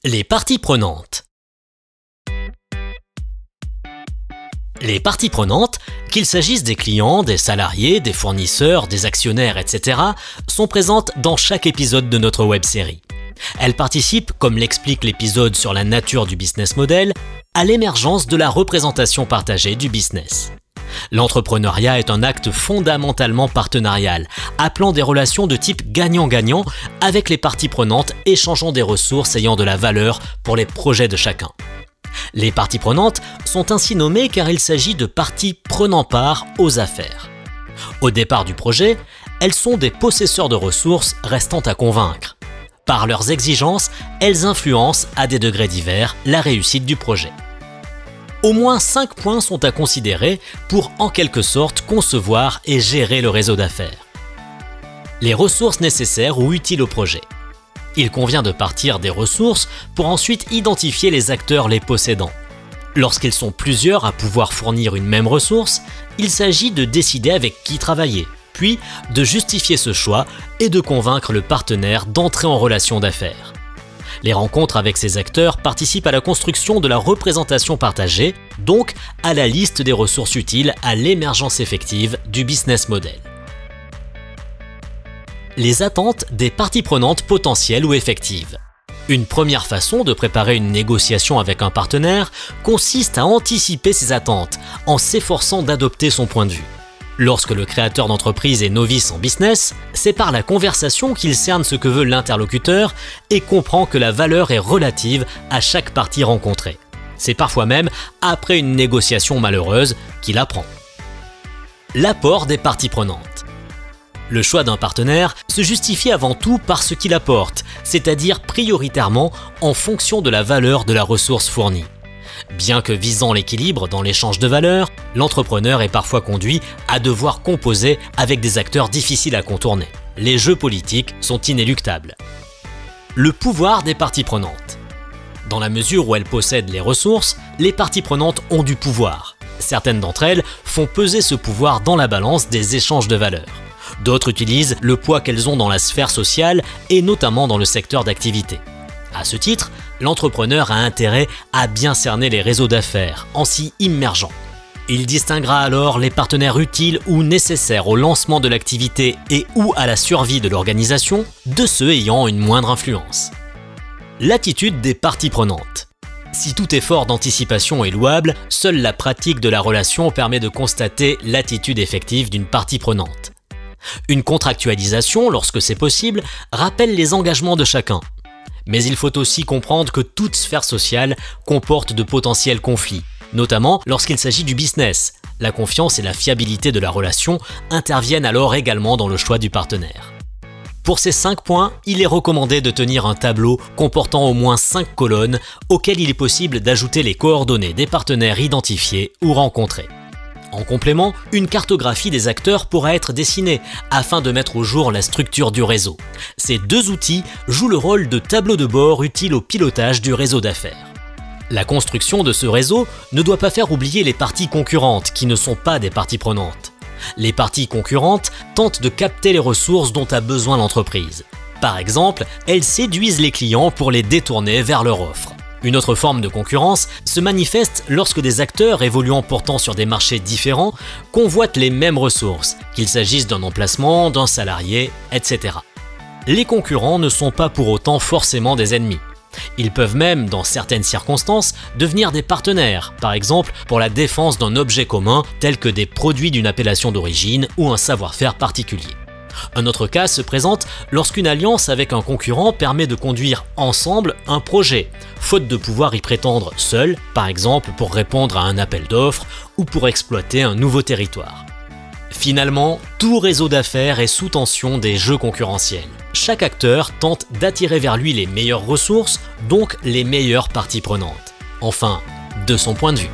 Les parties prenantes. Les parties prenantes, qu'il s'agisse des clients, des salariés, des fournisseurs, des actionnaires, etc., sont présentes dans chaque épisode de notre web-série. Elles participent, comme l'explique l'épisode sur la nature du business model, à l'émergence de la représentation partagée du business. L'entrepreneuriat est un acte fondamentalement partenarial, appelant des relations de type gagnant-gagnant avec les parties prenantes échangeant des ressources ayant de la valeur pour les projets de chacun. Les parties prenantes sont ainsi nommées car il s'agit de parties prenant part aux affaires. Au départ du projet, elles sont des possesseurs de ressources restant à convaincre. Par leurs exigences, elles influencent à des degrés divers la réussite du projet. Au moins 5 points sont à considérer pour en quelque sorte concevoir et gérer le réseau d'affaires. Les ressources nécessaires ou utiles au projet. Il convient de partir des ressources pour ensuite identifier les acteurs les possédant. Lorsqu'ils sont plusieurs à pouvoir fournir une même ressource, il s'agit de décider avec qui travailler, puis de justifier ce choix et de convaincre le partenaire d'entrer en relation d'affaires. Les rencontres avec ces acteurs participent à la construction de la représentation partagée, donc à la liste des ressources utiles à l'émergence effective du business model. Les attentes des parties prenantes potentielles ou effectives. Une première façon de préparer une négociation avec un partenaire consiste à anticiper ses attentes en s'efforçant d'adopter son point de vue. Lorsque le créateur d'entreprise est novice en business, c'est par la conversation qu'il cerne ce que veut l'interlocuteur et comprend que la valeur est relative à chaque partie rencontrée. C'est parfois même après une négociation malheureuse qu'il apprend. L'apport des parties prenantes. Le choix d'un partenaire se justifie avant tout par ce qu'il apporte, c'est-à-dire prioritairement en fonction de la valeur de la ressource fournie. Bien que visant l'équilibre dans l'échange de valeurs, l'entrepreneur est parfois conduit à devoir composer avec des acteurs difficiles à contourner. Les jeux politiques sont inéluctables. Le pouvoir des parties prenantes. Dans la mesure où elles possèdent les ressources, les parties prenantes ont du pouvoir. Certaines d'entre elles font peser ce pouvoir dans la balance des échanges de valeurs. D'autres utilisent le poids qu'elles ont dans la sphère sociale et notamment dans le secteur d'activité. À ce titre, l'entrepreneur a intérêt à bien cerner les réseaux d'affaires en s'y immergeant. Il distinguera alors les partenaires utiles ou nécessaires au lancement de l'activité et ou à la survie de l'organisation de ceux ayant une moindre influence. L'attitude des parties prenantes. Si tout effort d'anticipation est louable, seule la pratique de la relation permet de constater l'attitude effective d'une partie prenante. Une contractualisation, lorsque c'est possible, rappelle les engagements de chacun. Mais il faut aussi comprendre que toute sphère sociale comporte de potentiels conflits, notamment lorsqu'il s'agit du business. La confiance et la fiabilité de la relation interviennent alors également dans le choix du partenaire. Pour ces 5 points, il est recommandé de tenir un tableau comportant au moins 5 colonnes auxquelles il est possible d'ajouter les coordonnées des partenaires identifiés ou rencontrés. En complément, une cartographie des acteurs pourra être dessinée afin de mettre au jour la structure du réseau. Ces 2 outils jouent le rôle de tableau de bord utile au pilotage du réseau d'affaires. La construction de ce réseau ne doit pas faire oublier les parties concurrentes qui ne sont pas des parties prenantes. Les parties concurrentes tentent de capter les ressources dont a besoin l'entreprise. Par exemple, elles séduisent les clients pour les détourner vers leur offre. Une autre forme de concurrence se manifeste lorsque des acteurs évoluant pourtant sur des marchés différents convoitent les mêmes ressources, qu'il s'agisse d'un emplacement, d'un salarié, etc. Les concurrents ne sont pas pour autant forcément des ennemis. Ils peuvent même, dans certaines circonstances, devenir des partenaires, par exemple pour la défense d'un objet commun tel que des produits d'une appellation d'origine ou un savoir-faire particulier. Un autre cas se présente lorsqu'une alliance avec un concurrent permet de conduire ensemble un projet, faute de pouvoir y prétendre seul, par exemple pour répondre à un appel d'offres ou pour exploiter un nouveau territoire. Finalement, tout réseau d'affaires est sous tension des jeux concurrentiels. Chaque acteur tente d'attirer vers lui les meilleures ressources, donc les meilleures parties prenantes. Enfin, de son point de vue.